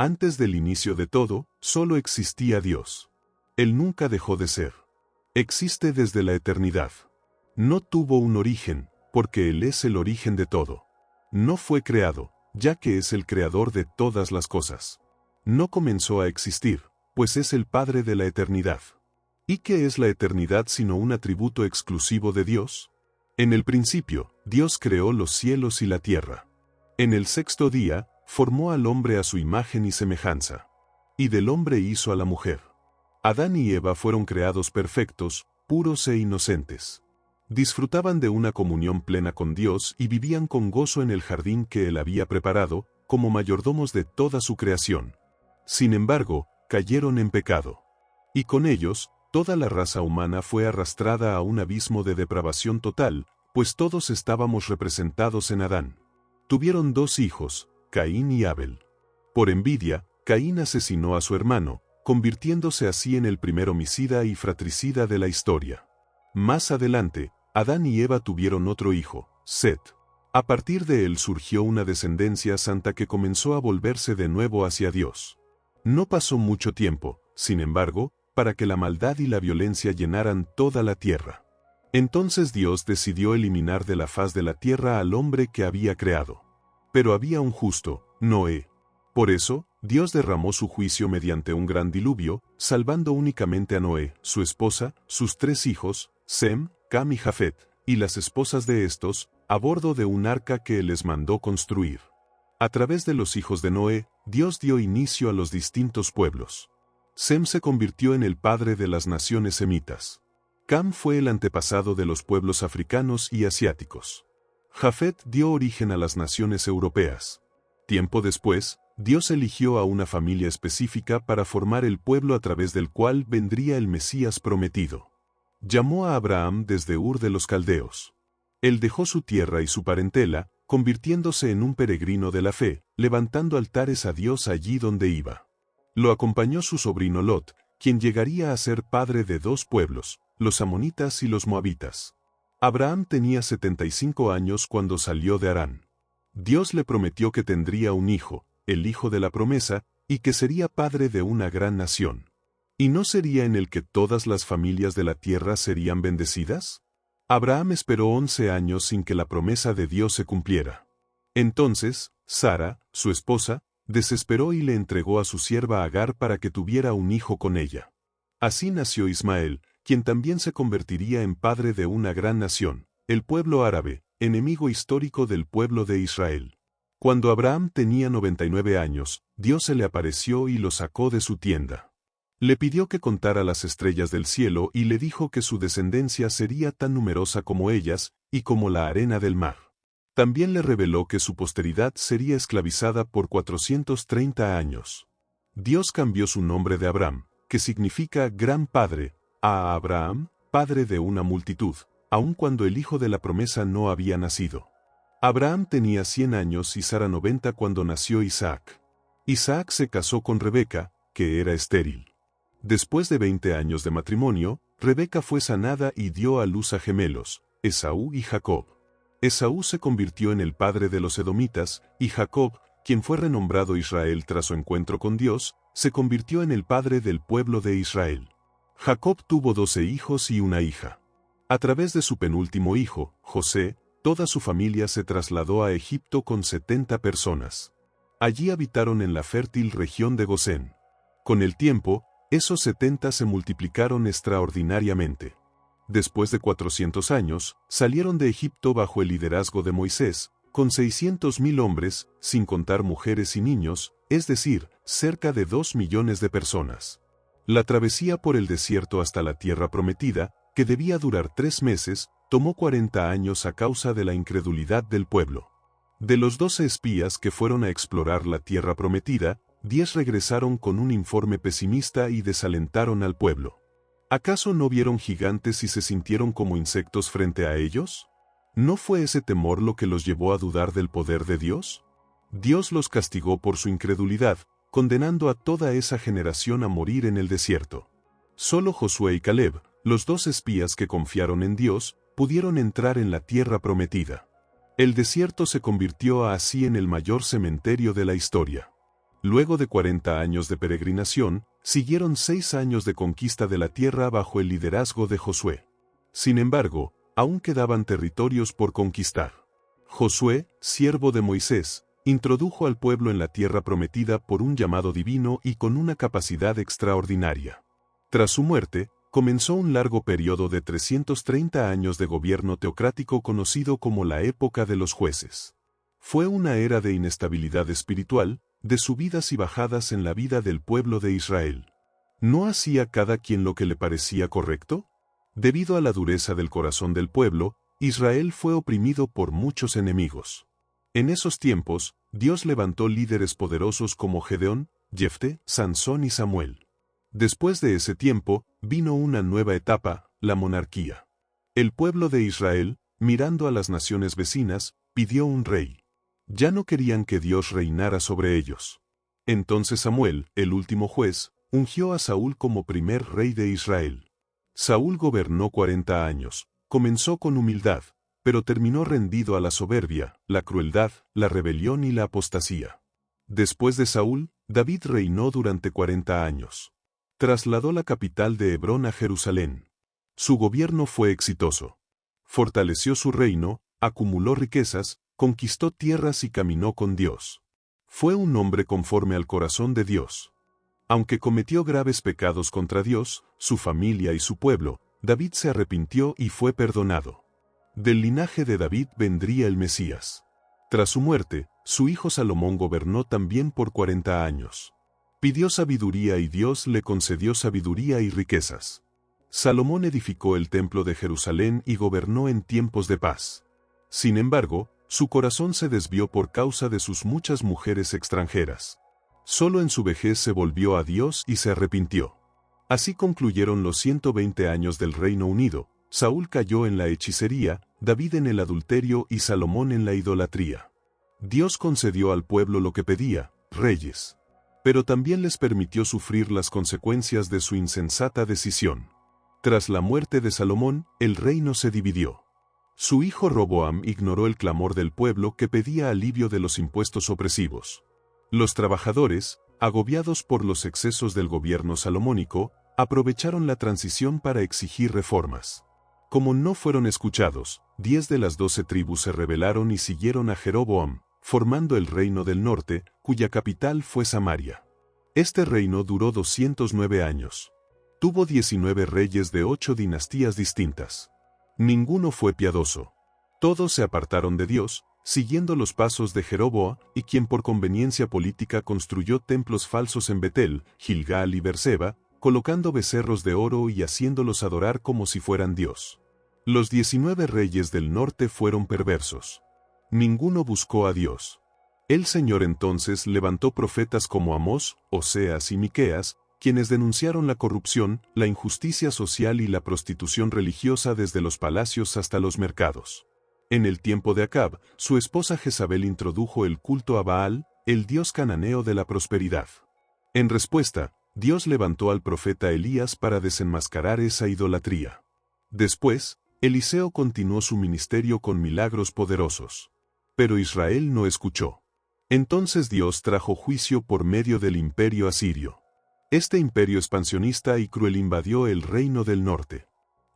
Antes del inicio de todo, solo existía Dios. Él nunca dejó de ser. Existe desde la eternidad. No tuvo un origen, porque Él es el origen de todo. No fue creado, ya que es el creador de todas las cosas. No comenzó a existir, pues es el Padre de la eternidad. ¿Y qué es la eternidad sino un atributo exclusivo de Dios? En el principio, Dios creó los cielos y la tierra. En el sexto día, formó al hombre a su imagen y semejanza. Y del hombre hizo a la mujer. Adán y Eva fueron creados perfectos, puros e inocentes. Disfrutaban de una comunión plena con Dios y vivían con gozo en el jardín que Él había preparado, como mayordomos de toda su creación. Sin embargo, cayeron en pecado. Y con ellos, toda la raza humana fue arrastrada a un abismo de depravación total, pues todos estábamos representados en Adán. Tuvieron dos hijos, Caín y Abel. Por envidia, Caín asesinó a su hermano, convirtiéndose así en el primer homicida y fratricida de la historia. Más adelante, Adán y Eva tuvieron otro hijo, Set. A partir de él surgió una descendencia santa que comenzó a volverse de nuevo hacia Dios. No pasó mucho tiempo, sin embargo, para que la maldad y la violencia llenaran toda la tierra. Entonces Dios decidió eliminar de la faz de la tierra al hombre que había creado. Pero había un justo, Noé. Por eso, Dios derramó su juicio mediante un gran diluvio, salvando únicamente a Noé, su esposa, sus tres hijos, Sem, Cam y Jafet, y las esposas de estos, a bordo de un arca que Él les mandó construir. A través de los hijos de Noé, Dios dio inicio a los distintos pueblos. Sem se convirtió en el padre de las naciones semitas. Cam fue el antepasado de los pueblos africanos y asiáticos. Jafet dio origen a las naciones europeas. Tiempo después, Dios eligió a una familia específica para formar el pueblo a través del cual vendría el Mesías prometido. Llamó a Abraham desde Ur de los Caldeos. Él dejó su tierra y su parentela, convirtiéndose en un peregrino de la fe, levantando altares a Dios allí donde iba. Lo acompañó su sobrino Lot, quien llegaría a ser padre de dos pueblos, los amonitas y los moabitas. Abraham tenía 75 años cuando salió de Harán. Dios le prometió que tendría un hijo, el hijo de la promesa, y que sería padre de una gran nación. ¿Y no sería en el que todas las familias de la tierra serían bendecidas? Abraham esperó 11 años sin que la promesa de Dios se cumpliera. Entonces, Sara, su esposa, desesperó y le entregó a su sierva Agar para que tuviera un hijo con ella. Así nació Ismael, quien también se convertiría en padre de una gran nación, el pueblo árabe, enemigo histórico del pueblo de Israel. Cuando Abraham tenía 99 años, Dios se le apareció y lo sacó de su tienda. Le pidió que contara las estrellas del cielo y le dijo que su descendencia sería tan numerosa como ellas, y como la arena del mar. También le reveló que su posteridad sería esclavizada por 430 años. Dios cambió su nombre de Abram, que significa gran padre, a Abraham, padre de una multitud, aun cuando el hijo de la promesa no había nacido. Abraham tenía 100 años y Sara 90 cuando nació Isaac. Isaac se casó con Rebeca, que era estéril. Después de 20 años de matrimonio, Rebeca fue sanada y dio a luz a gemelos, Esaú y Jacob. Esaú se convirtió en el padre de los edomitas, y Jacob, quien fue renombrado Israel tras su encuentro con Dios, se convirtió en el padre del pueblo de Israel. Jacob tuvo 12 hijos y una hija. A través de su penúltimo hijo, José, toda su familia se trasladó a Egipto con 70 personas. Allí habitaron en la fértil región de Gosén. Con el tiempo, esos 70 se multiplicaron extraordinariamente. Después de 400 años, salieron de Egipto bajo el liderazgo de Moisés, con 600.000 hombres, sin contar mujeres y niños, es decir, cerca de 2 millones de personas. La travesía por el desierto hasta la tierra prometida, que debía durar 3 meses, tomó 40 años a causa de la incredulidad del pueblo. De los 12 espías que fueron a explorar la tierra prometida, 10 regresaron con un informe pesimista y desalentaron al pueblo. ¿Acaso no vieron gigantes y se sintieron como insectos frente a ellos? ¿No fue ese temor lo que los llevó a dudar del poder de Dios? Dios los castigó por su incredulidad, condenando a toda esa generación a morir en el desierto. Solo Josué y Caleb, los 2 espías que confiaron en Dios, pudieron entrar en la tierra prometida. El desierto se convirtió así en el mayor cementerio de la historia. Luego de 40 años de peregrinación, siguieron 6 años de conquista de la tierra bajo el liderazgo de Josué. Sin embargo, aún quedaban territorios por conquistar. Josué, siervo de Moisés, introdujo al pueblo en la tierra prometida por un llamado divino y con una capacidad extraordinaria. Tras su muerte, comenzó un largo periodo de 330 años de gobierno teocrático conocido como la época de los jueces. Fue una era de inestabilidad espiritual, de subidas y bajadas en la vida del pueblo de Israel. ¿No hacía cada quien lo que le parecía correcto? Debido a la dureza del corazón del pueblo, Israel fue oprimido por muchos enemigos. En esos tiempos, Dios levantó líderes poderosos como Gedeón, Jefté, Sansón y Samuel. Después de ese tiempo, vino una nueva etapa, la monarquía. El pueblo de Israel, mirando a las naciones vecinas, pidió un rey. Ya no querían que Dios reinara sobre ellos. Entonces Samuel, el último juez, ungió a Saúl como primer rey de Israel. Saúl gobernó 40 años, comenzó con humildad, pero terminó rendido a la soberbia, la crueldad, la rebelión y la apostasía. Después de Saúl, David reinó durante 40 años. Trasladó la capital de Hebrón a Jerusalén. Su gobierno fue exitoso. Fortaleció su reino, acumuló riquezas, conquistó tierras y caminó con Dios. Fue un hombre conforme al corazón de Dios. Aunque cometió graves pecados contra Dios, su familia y su pueblo, David se arrepintió y fue perdonado. Del linaje de David vendría el Mesías. Tras su muerte, su hijo Salomón gobernó también por 40 años. Pidió sabiduría y Dios le concedió sabiduría y riquezas. Salomón edificó el templo de Jerusalén y gobernó en tiempos de paz. Sin embargo, su corazón se desvió por causa de sus muchas mujeres extranjeras. Solo en su vejez se volvió a Dios y se arrepintió. Así concluyeron los 120 años del Reino Unido. Saúl cayó en la hechicería, David en el adulterio y Salomón en la idolatría. Dios concedió al pueblo lo que pedía, reyes. Pero también les permitió sufrir las consecuencias de su insensata decisión. Tras la muerte de Salomón, el reino se dividió. Su hijo Roboam ignoró el clamor del pueblo que pedía alivio de los impuestos opresivos. Los trabajadores, agobiados por los excesos del gobierno salomónico, aprovecharon la transición para exigir reformas. Como no fueron escuchados, 10 de las 12 tribus se rebelaron y siguieron a Jeroboam, formando el reino del norte, cuya capital fue Samaria. Este reino duró 209 años. Tuvo 19 reyes de 8 dinastías distintas. Ninguno fue piadoso. Todos se apartaron de Dios, siguiendo los pasos de Jeroboam, y quien por conveniencia política construyó templos falsos en Betel, Gilgal y Berseba, colocando becerros de oro y haciéndolos adorar como si fueran Dios. Los 19 reyes del norte fueron perversos. Ninguno buscó a Dios. El Señor entonces levantó profetas como Amós, Oseas y Miqueas, quienes denunciaron la corrupción, la injusticia social y la prostitución religiosa desde los palacios hasta los mercados. En el tiempo de Acab, su esposa Jezabel introdujo el culto a Baal, el dios cananeo de la prosperidad. En respuesta, Dios levantó al profeta Elías para desenmascarar esa idolatría. Después, Eliseo continuó su ministerio con milagros poderosos. Pero Israel no escuchó. Entonces Dios trajo juicio por medio del imperio asirio. Este imperio expansionista y cruel invadió el reino del norte.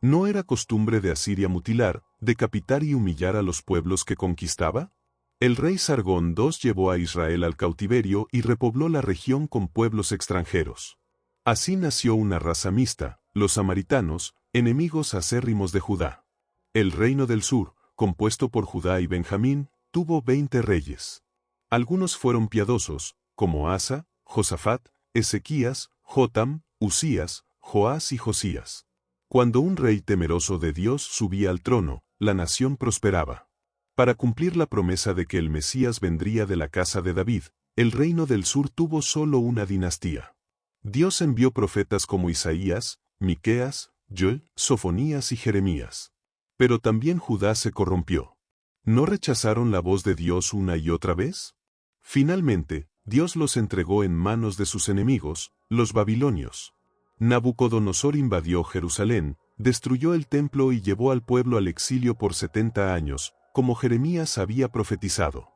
¿No era costumbre de Asiria mutilar, decapitar y humillar a los pueblos que conquistaba? El rey Sargón II llevó a Israel al cautiverio y repobló la región con pueblos extranjeros. Así nació una raza mixta, los samaritanos, enemigos acérrimos de Judá. El reino del sur, compuesto por Judá y Benjamín, tuvo 20 reyes. Algunos fueron piadosos, como Asa, Josafat, Ezequías, Jotam, Usías, Joás y Josías. Cuando un rey temeroso de Dios subía al trono, la nación prosperaba. Para cumplir la promesa de que el Mesías vendría de la casa de David, el reino del sur tuvo solo una dinastía. Dios envió profetas como Isaías, Miqueas, Joel, Sofonías y Jeremías. Pero también Judá se corrompió. ¿No rechazaron la voz de Dios una y otra vez? Finalmente, Dios los entregó en manos de sus enemigos, los babilonios. Nabucodonosor invadió Jerusalén, destruyó el templo y llevó al pueblo al exilio por 70 años, como Jeremías había profetizado.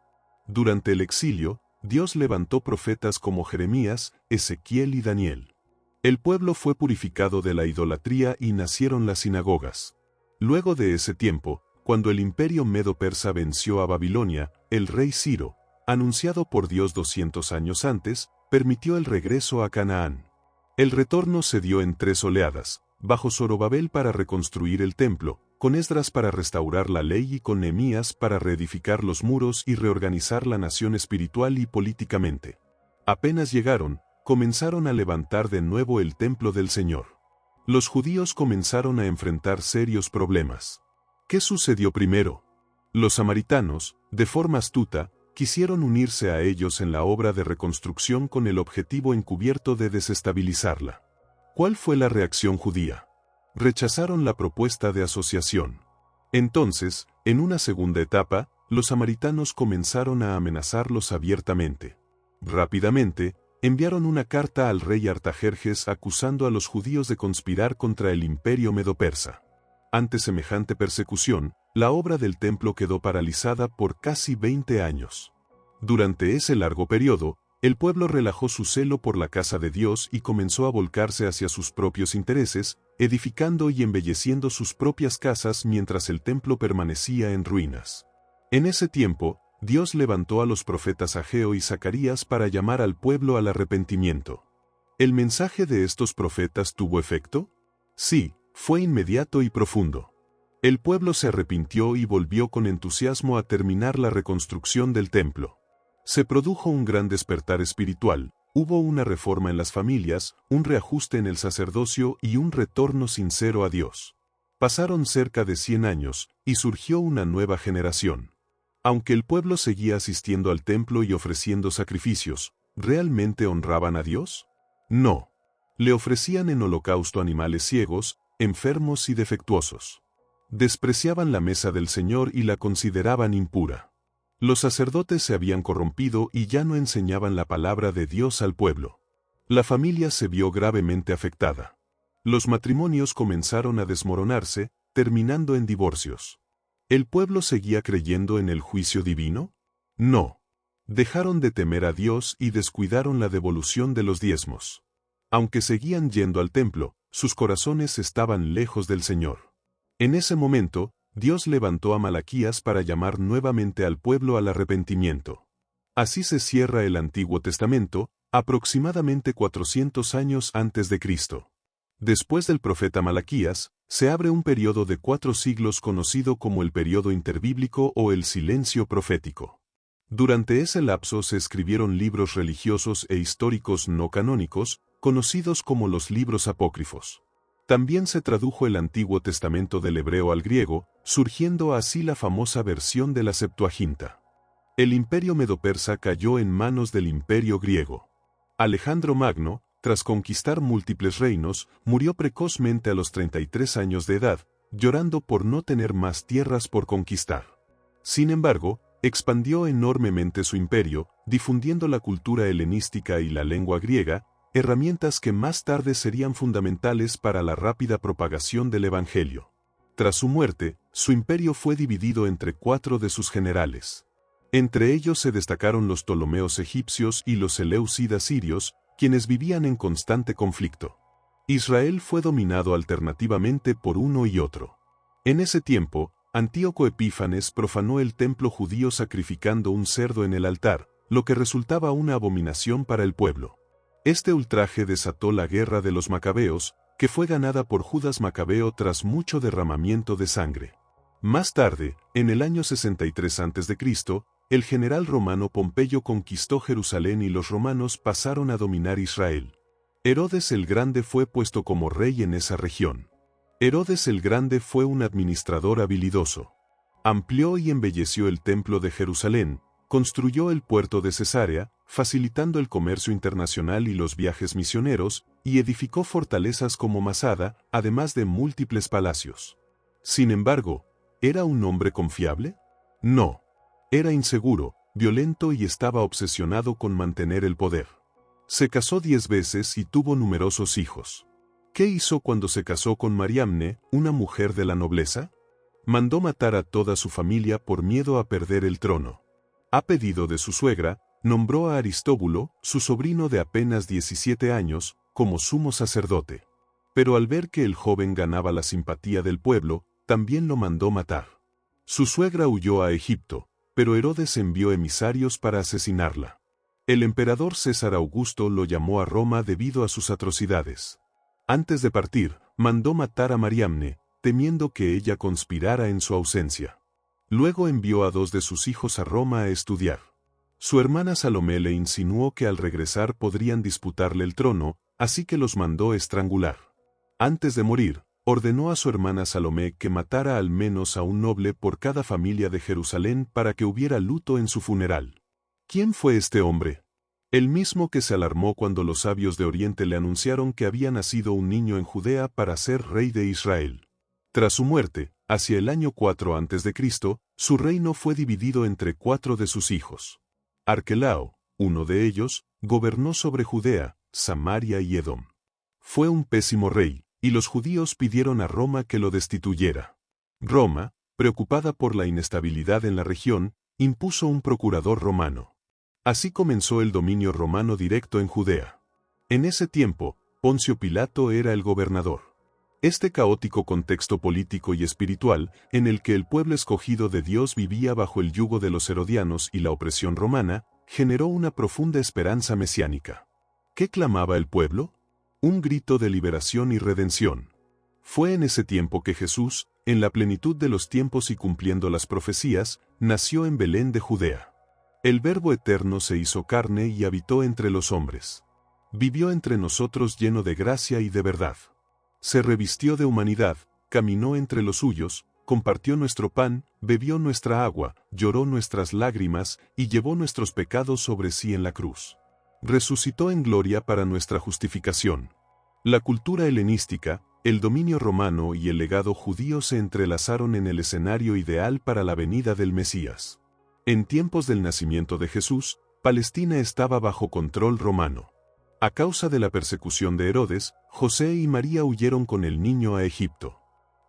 Durante el exilio, Dios levantó profetas como Jeremías, Ezequiel y Daniel. El pueblo fue purificado de la idolatría y nacieron las sinagogas. Luego de ese tiempo, cuando el imperio medo-persa venció a Babilonia, el rey Ciro, anunciado por Dios 200 años antes, permitió el regreso a Canaán. El retorno se dio en 3 oleadas, bajo Zorobabel para reconstruir el templo, con Esdras para restaurar la ley y con Nehemías para reedificar los muros y reorganizar la nación espiritual y políticamente. Apenas llegaron, comenzaron a levantar de nuevo el templo del Señor. Los judíos comenzaron a enfrentar serios problemas. ¿Qué sucedió primero? Los samaritanos, de forma astuta, quisieron unirse a ellos en la obra de reconstrucción con el objetivo encubierto de desestabilizarla. ¿Cuál fue la reacción judía? Rechazaron la propuesta de asociación. Entonces, en una segunda etapa, los samaritanos comenzaron a amenazarlos abiertamente. Rápidamente, enviaron una carta al rey Artajerjes acusando a los judíos de conspirar contra el imperio medo-persa. Ante semejante persecución, la obra del templo quedó paralizada por casi 20 años. Durante ese largo periodo, el pueblo relajó su celo por la casa de Dios y comenzó a volcarse hacia sus propios intereses, edificando y embelleciendo sus propias casas mientras el templo permanecía en ruinas. En ese tiempo, Dios levantó a los profetas Ageo y Zacarías para llamar al pueblo al arrepentimiento. ¿El mensaje de estos profetas tuvo efecto? Sí, fue inmediato y profundo. El pueblo se arrepintió y volvió con entusiasmo a terminar la reconstrucción del templo. Se produjo un gran despertar espiritual, hubo una reforma en las familias, un reajuste en el sacerdocio y un retorno sincero a Dios. Pasaron cerca de 100 años, y surgió una nueva generación. Aunque el pueblo seguía asistiendo al templo y ofreciendo sacrificios, ¿realmente honraban a Dios? No. Le ofrecían en holocausto animales ciegos, enfermos y defectuosos. Despreciaban la mesa del Señor y la consideraban impura. Los sacerdotes se habían corrompido y ya no enseñaban la palabra de Dios al pueblo. La familia se vio gravemente afectada. Los matrimonios comenzaron a desmoronarse, terminando en divorcios. ¿El pueblo seguía creyendo en el juicio divino? No. Dejaron de temer a Dios y descuidaron la devolución de los diezmos. Aunque seguían yendo al templo, sus corazones estaban lejos del Señor. En ese momento, Dios levantó a Malaquías para llamar nuevamente al pueblo al arrepentimiento. Así se cierra el Antiguo Testamento, aproximadamente 400 años antes de Cristo. Después del profeta Malaquías, se abre un periodo de 4 siglos conocido como el período interbíblico o el silencio profético. Durante ese lapso se escribieron libros religiosos e históricos no canónicos, conocidos como los libros apócrifos. También se tradujo el Antiguo Testamento del hebreo al griego, surgiendo así la famosa versión de la Septuaginta. El imperio medo-persa cayó en manos del imperio griego. Alejandro Magno, tras conquistar múltiples reinos, murió precozmente a los 33 años de edad, llorando por no tener más tierras por conquistar. Sin embargo, expandió enormemente su imperio, difundiendo la cultura helenística y la lengua griega, herramientas que más tarde serían fundamentales para la rápida propagación del Evangelio. Tras su muerte, su imperio fue dividido entre 4 de sus generales. Entre ellos se destacaron los Ptolomeos egipcios y los Seleucidas sirios, quienes vivían en constante conflicto. Israel fue dominado alternativamente por uno y otro. En ese tiempo, Antíoco Epífanes profanó el templo judío sacrificando un cerdo en el altar, lo que resultaba una abominación para el pueblo. Este ultraje desató la guerra de los macabeos, que fue ganada por Judas Macabeo tras mucho derramamiento de sangre. Más tarde, en el año 63 a.C., el general romano Pompeyo conquistó Jerusalén y los romanos pasaron a dominar Israel. Herodes el Grande fue puesto como rey en esa región. Herodes el Grande fue un administrador habilidoso. Amplió y embelleció el templo de Jerusalén, construyó el puerto de Cesarea, facilitando el comercio internacional y los viajes misioneros, y edificó fortalezas como Masada, además de múltiples palacios. Sin embargo, ¿era un hombre confiable? No. Era inseguro, violento y estaba obsesionado con mantener el poder. Se casó 10 veces y tuvo numerosos hijos. ¿Qué hizo cuando se casó con Mariamne, una mujer de la nobleza? Mandó matar a toda su familia por miedo a perder el trono. A pedido de su suegra, nombró a Aristóbulo, su sobrino de apenas 17 años, como sumo sacerdote. Pero al ver que el joven ganaba la simpatía del pueblo, también lo mandó matar. Su suegra huyó a Egipto, pero Herodes envió emisarios para asesinarla. El emperador César Augusto lo llamó a Roma debido a sus atrocidades. Antes de partir, mandó matar a Mariamne, temiendo que ella conspirara en su ausencia. Luego envió a 2 de sus hijos a Roma a estudiar. Su hermana Salomé le insinuó que al regresar podrían disputarle el trono, así que los mandó estrangular. Antes de morir, ordenó a su hermana Salomé que matara al menos a un noble por cada familia de Jerusalén para que hubiera luto en su funeral. ¿Quién fue este hombre? El mismo que se alarmó cuando los sabios de Oriente le anunciaron que había nacido un niño en Judea para ser rey de Israel. Tras su muerte, hacia el año 4 a.C., su reino fue dividido entre 4 de sus hijos. Arquelao, uno de ellos, gobernó sobre Judea, Samaria y Edom. Fue un pésimo rey, y los judíos pidieron a Roma que lo destituyera. Roma, preocupada por la inestabilidad en la región, impuso un procurador romano. Así comenzó el dominio romano directo en Judea. En ese tiempo, Poncio Pilato era el gobernador. Este caótico contexto político y espiritual, en el que el pueblo escogido de Dios vivía bajo el yugo de los herodianos y la opresión romana, generó una profunda esperanza mesiánica. ¿Qué clamaba el pueblo? Un grito de liberación y redención. Fue en ese tiempo que Jesús, en la plenitud de los tiempos y cumpliendo las profecías, nació en Belén de Judea. El Verbo eterno se hizo carne y habitó entre los hombres. Vivió entre nosotros lleno de gracia y de verdad. Se revistió de humanidad, caminó entre los suyos, compartió nuestro pan, bebió nuestra agua, lloró nuestras lágrimas y llevó nuestros pecados sobre sí en la cruz. Resucitó en gloria para nuestra justificación. La cultura helenística, el dominio romano y el legado judío se entrelazaron en el escenario ideal para la venida del Mesías. En tiempos del nacimiento de Jesús, Palestina estaba bajo control romano. A causa de la persecución de Herodes, José y María huyeron con el niño a Egipto.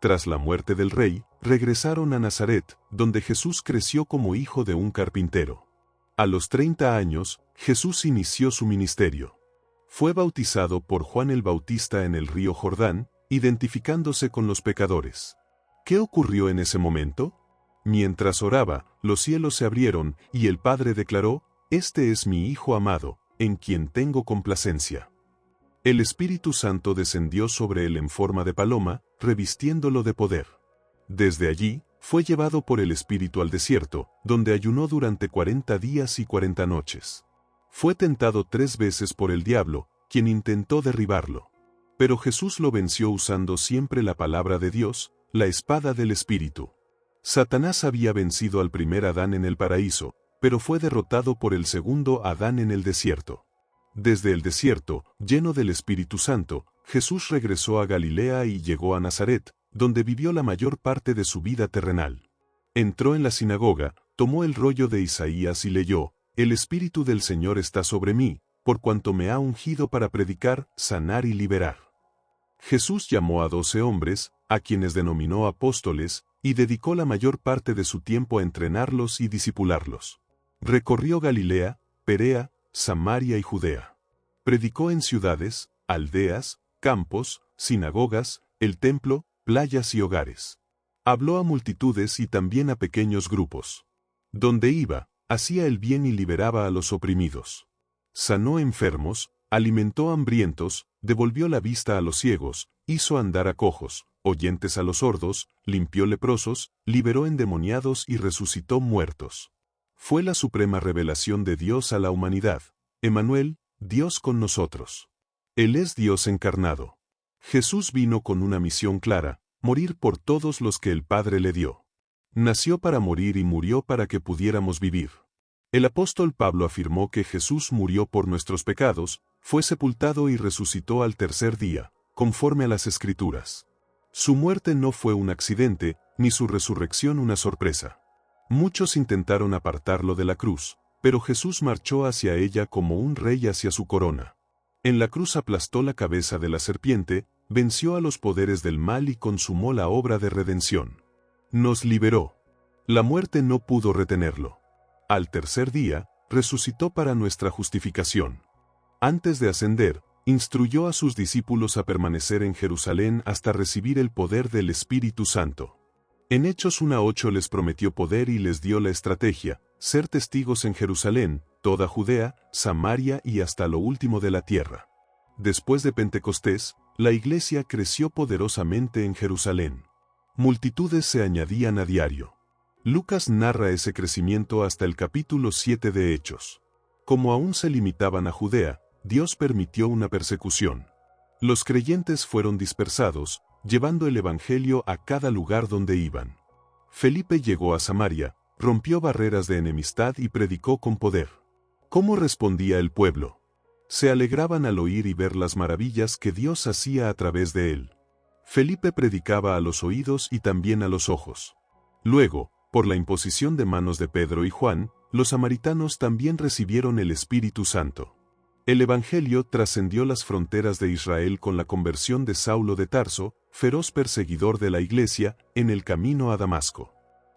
Tras la muerte del rey, regresaron a Nazaret, donde Jesús creció como hijo de un carpintero. A los 30 años, Jesús inició su ministerio. Fue bautizado por Juan el Bautista en el río Jordán, identificándose con los pecadores. ¿Qué ocurrió en ese momento? Mientras oraba, los cielos se abrieron, y el Padre declaró: «Este es mi Hijo amado, en quien tengo complacencia». El Espíritu Santo descendió sobre él en forma de paloma, revistiéndolo de poder. Desde allí, fue llevado por el Espíritu al desierto, donde ayunó durante 40 días y 40 noches. Fue tentado 3 veces por el diablo, quien intentó derribarlo. Pero Jesús lo venció usando siempre la palabra de Dios, la espada del Espíritu. Satanás había vencido al primer Adán en el paraíso, pero fue derrotado por el segundo Adán en el desierto. Desde el desierto, lleno del Espíritu Santo, Jesús regresó a Galilea y llegó a Nazaret, donde vivió la mayor parte de su vida terrenal. Entró en la sinagoga, tomó el rollo de Isaías y leyó: «El Espíritu del Señor está sobre mí, por cuanto me ha ungido para predicar, sanar y liberar». Jesús llamó a 12 hombres, a quienes denominó apóstoles, y dedicó la mayor parte de su tiempo a entrenarlos y discipularlos. Recorrió Galilea, Perea, Samaria y Judea. Predicó en ciudades, aldeas, campos, sinagogas, el templo, playas y hogares. Habló a multitudes y también a pequeños grupos. Donde iba, hacía el bien y liberaba a los oprimidos. Sanó enfermos, alimentó hambrientos, devolvió la vista a los ciegos, hizo andar a cojos, oyentes a los sordos, limpió leprosos, liberó endemoniados y resucitó muertos. Fue la suprema revelación de Dios a la humanidad. Emmanuel, Dios con nosotros. Él es Dios encarnado. Jesús vino con una misión clara: morir por todos los que el Padre le dio. Nació para morir y murió para que pudiéramos vivir. El apóstol Pablo afirmó que Jesús murió por nuestros pecados, fue sepultado y resucitó al tercer día, conforme a las Escrituras. Su muerte no fue un accidente, ni su resurrección una sorpresa. Muchos intentaron apartarlo de la cruz, pero Jesús marchó hacia ella como un rey hacia su corona. En la cruz aplastó la cabeza de la serpiente, venció a los poderes del mal y consumó la obra de redención. Nos liberó. La muerte no pudo retenerlo. Al tercer día, resucitó para nuestra justificación. Antes de ascender, instruyó a sus discípulos a permanecer en Jerusalén hasta recibir el poder del Espíritu Santo. En Hechos 1:8 les prometió poder y les dio la estrategia: ser testigos en Jerusalén, toda Judea, Samaria y hasta lo último de la tierra. Después de Pentecostés, la iglesia creció poderosamente en Jerusalén. Multitudes se añadían a diario. Lucas narra ese crecimiento hasta el capítulo 7 de Hechos. Como aún se limitaban a Judea, Dios permitió una persecución. Los creyentes fueron dispersados, llevando el evangelio a cada lugar donde iban. Felipe llegó a Samaria, rompió barreras de enemistad y predicó con poder. ¿Cómo respondía el pueblo? Se alegraban al oír y ver las maravillas que Dios hacía a través de él. Felipe predicaba a los oídos y también a los ojos. Luego, por la imposición de manos de Pedro y Juan, los samaritanos también recibieron el Espíritu Santo. El Evangelio trascendió las fronteras de Israel con la conversión de Saulo de Tarso, feroz perseguidor de la iglesia, en el camino a Damasco.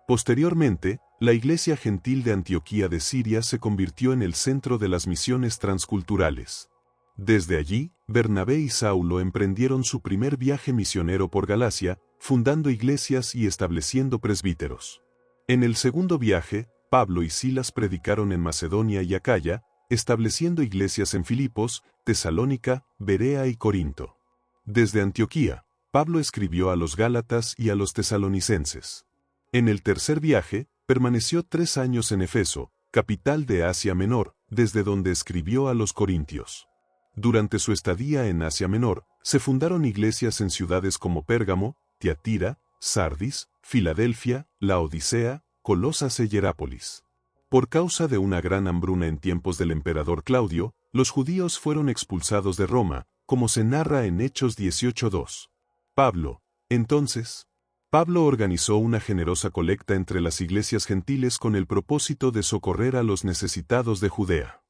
Posteriormente, la iglesia gentil de Antioquía de Siria se convirtió en el centro de las misiones transculturales. Desde allí, Bernabé y Saulo emprendieron su primer viaje misionero por Galacia, fundando iglesias y estableciendo presbíteros. En el segundo viaje, Pablo y Silas predicaron en Macedonia y Acaya, estableciendo iglesias en Filipos, Tesalónica, Berea y Corinto. Desde Antioquía, Pablo escribió a los Gálatas y a los tesalonicenses. En el tercer viaje, permaneció 3 años en Efeso, capital de Asia Menor, desde donde escribió a los corintios. Durante su estadía en Asia Menor, se fundaron iglesias en ciudades como Pérgamo, Tiatira, Sardis, Filadelfia, Laodicea, Colosas y Hierápolis. Por causa de una gran hambruna en tiempos del emperador Claudio, los judíos fueron expulsados de Roma, como se narra en Hechos 18:2. Pablo organizó una generosa colecta entre las iglesias gentiles con el propósito de socorrer a los necesitados de Judea.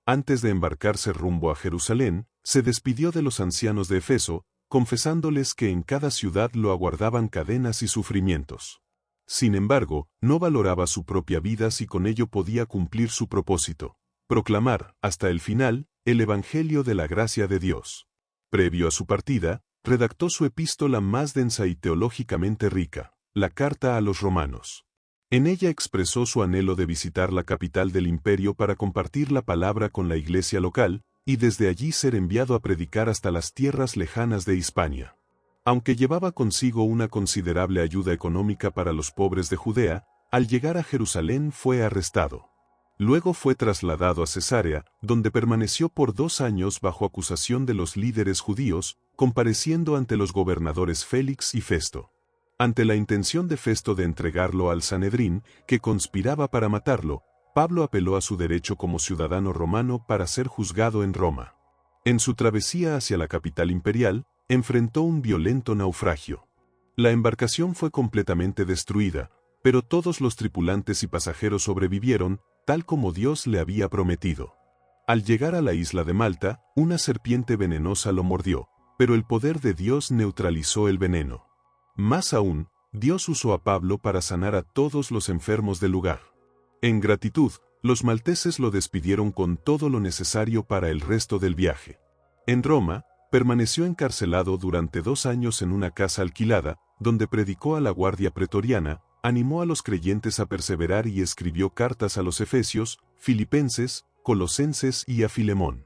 Antes de embarcarse rumbo a Jerusalén, se despidió de los ancianos de Efeso, confesándoles que en cada ciudad lo aguardaban cadenas y sufrimientos. Sin embargo, no valoraba su propia vida si con ello podía cumplir su propósito: proclamar, hasta el final, el Evangelio de la gracia de Dios. Previo a su partida, redactó su epístola más densa y teológicamente rica, la Carta a los Romanos. En ella expresó su anhelo de visitar la capital del imperio para compartir la palabra con la iglesia local, y desde allí ser enviado a predicar hasta las tierras lejanas de Hispania. Aunque llevaba consigo una considerable ayuda económica para los pobres de Judea, al llegar a Jerusalén fue arrestado. Luego fue trasladado a Cesarea, donde permaneció por 2 años bajo acusación de los líderes judíos, compareciendo ante los gobernadores Félix y Festo. Ante la intención de Festo de entregarlo al Sanedrín, que conspiraba para matarlo, Pablo apeló a su derecho como ciudadano romano para ser juzgado en Roma. En su travesía hacia la capital imperial, enfrentó un violento naufragio. La embarcación fue completamente destruida, pero todos los tripulantes y pasajeros sobrevivieron, tal como Dios le había prometido. Al llegar a la isla de Malta, una serpiente venenosa lo mordió, pero el poder de Dios neutralizó el veneno. Más aún, Dios usó a Pablo para sanar a todos los enfermos del lugar. En gratitud, los malteses lo despidieron con todo lo necesario para el resto del viaje. En Roma, permaneció encarcelado durante 2 años en una casa alquilada, donde predicó a la guardia pretoriana, animó a los creyentes a perseverar y escribió cartas a los efesios, filipenses, colosenses y a Filemón.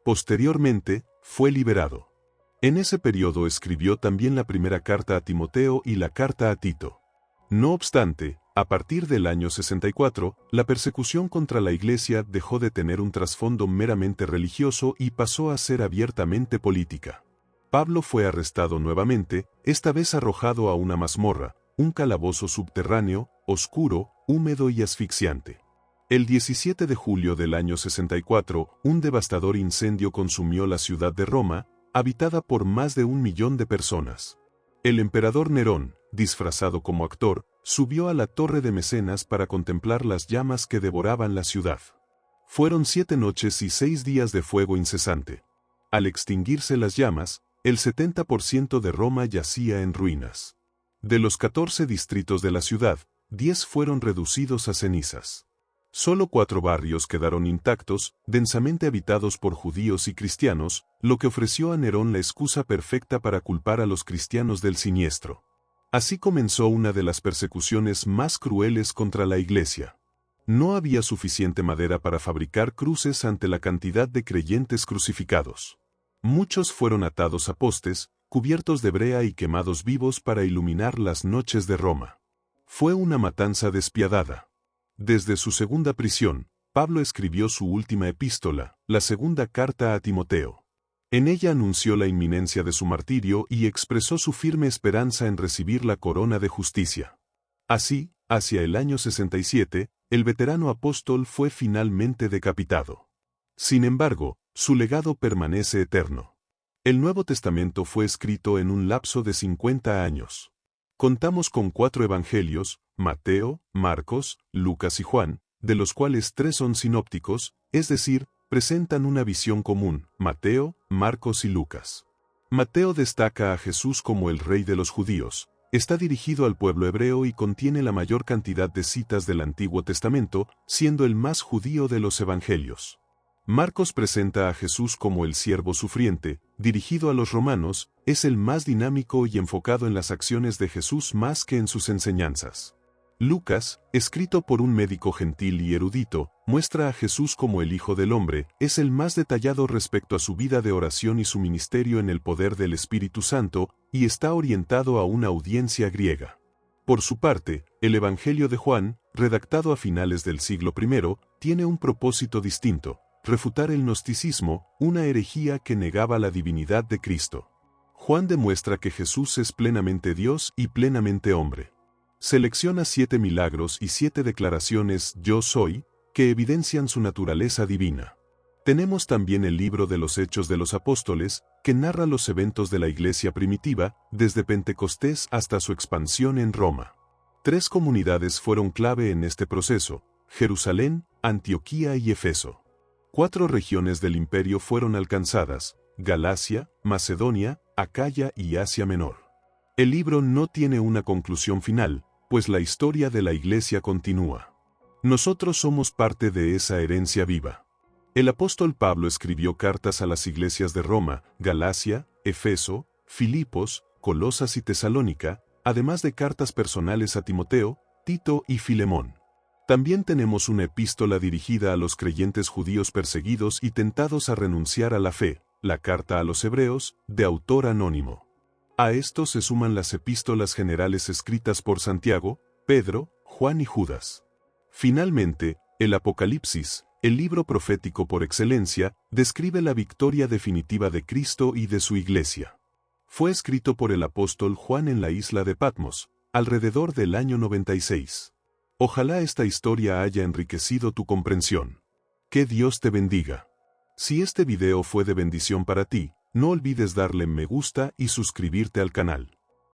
Posteriormente, fue liberado. En ese periodo escribió también la primera carta a Timoteo y la carta a Tito. No obstante, a partir del año 64, la persecución contra la iglesia dejó de tener un trasfondo meramente religioso y pasó a ser abiertamente política. Pablo fue arrestado nuevamente, esta vez arrojado a una mazmorra, un calabozo subterráneo, oscuro, húmedo y asfixiante. El 17 de julio del año 64, un devastador incendio consumió la ciudad de Roma, habitada por más de 1 millón de personas. El emperador Nerón, disfrazado como actor, subió a la torre de Mecenas para contemplar las llamas que devoraban la ciudad. Fueron 7 noches y 6 días de fuego incesante. Al extinguirse las llamas, el 70% de Roma yacía en ruinas. De los 14 distritos de la ciudad, 10 fueron reducidos a cenizas. Solo 4 barrios quedaron intactos, densamente habitados por judíos y cristianos, lo que ofreció a Nerón la excusa perfecta para culpar a los cristianos del siniestro. Así comenzó una de las persecuciones más crueles contra la Iglesia. No había suficiente madera para fabricar cruces ante la cantidad de creyentes crucificados. Muchos fueron atados a postes, cubiertos de brea y quemados vivos para iluminar las noches de Roma. Fue una matanza despiadada. Desde su segunda prisión, Pablo escribió su última epístola, la segunda carta a Timoteo. En ella anunció la inminencia de su martirio y expresó su firme esperanza en recibir la corona de justicia. Así, hacia el año 67, el veterano apóstol fue finalmente decapitado. Sin embargo, su legado permanece eterno. El Nuevo Testamento fue escrito en un lapso de 50 años. Contamos con 4 evangelios, Mateo, Marcos, Lucas y Juan, de los cuales 3 son sinópticos, es decir, presentan una visión común, Mateo, Marcos y Lucas. Mateo destaca a Jesús como el Rey de los judíos, está dirigido al pueblo hebreo y contiene la mayor cantidad de citas del Antiguo Testamento, siendo el más judío de los evangelios. Marcos presenta a Jesús como el siervo sufriente, dirigido a los romanos, es el más dinámico y enfocado en las acciones de Jesús más que en sus enseñanzas. Lucas, escrito por un médico gentil y erudito, muestra a Jesús como el Hijo del Hombre, es el más detallado respecto a su vida de oración y su ministerio en el poder del Espíritu Santo, y está orientado a una audiencia griega. Por su parte, el Evangelio de Juan, redactado a finales del siglo I, tiene un propósito distinto: refutar el gnosticismo, una herejía que negaba la divinidad de Cristo. Juan demuestra que Jesús es plenamente Dios y plenamente hombre. Selecciona 7 milagros y 7 declaraciones «Yo soy», que evidencian su naturaleza divina. Tenemos también el libro de los Hechos de los Apóstoles, que narra los eventos de la Iglesia primitiva, desde Pentecostés hasta su expansión en Roma. 3 comunidades fueron clave en este proceso: Jerusalén, Antioquía y Efeso. 4 regiones del imperio fueron alcanzadas: Galacia, Macedonia, Acaya y Asia Menor. El libro no tiene una conclusión final, pues la historia de la Iglesia continúa. Nosotros somos parte de esa herencia viva. El apóstol Pablo escribió cartas a las iglesias de Roma, Galacia, Efeso, Filipos, Colosas y Tesalónica, además de cartas personales a Timoteo, Tito y Filemón. También tenemos una epístola dirigida a los creyentes judíos perseguidos y tentados a renunciar a la fe, la carta a los hebreos, de autor anónimo. A esto se suman las epístolas generales escritas por Santiago, Pedro, Juan y Judas. Finalmente, el Apocalipsis, el libro profético por excelencia, describe la victoria definitiva de Cristo y de su Iglesia. Fue escrito por el apóstol Juan en la isla de Patmos, alrededor del año 96. Ojalá esta historia haya enriquecido tu comprensión. Que Dios te bendiga. Si este video fue de bendición para ti, no olvides darle me gusta y suscribirte al canal.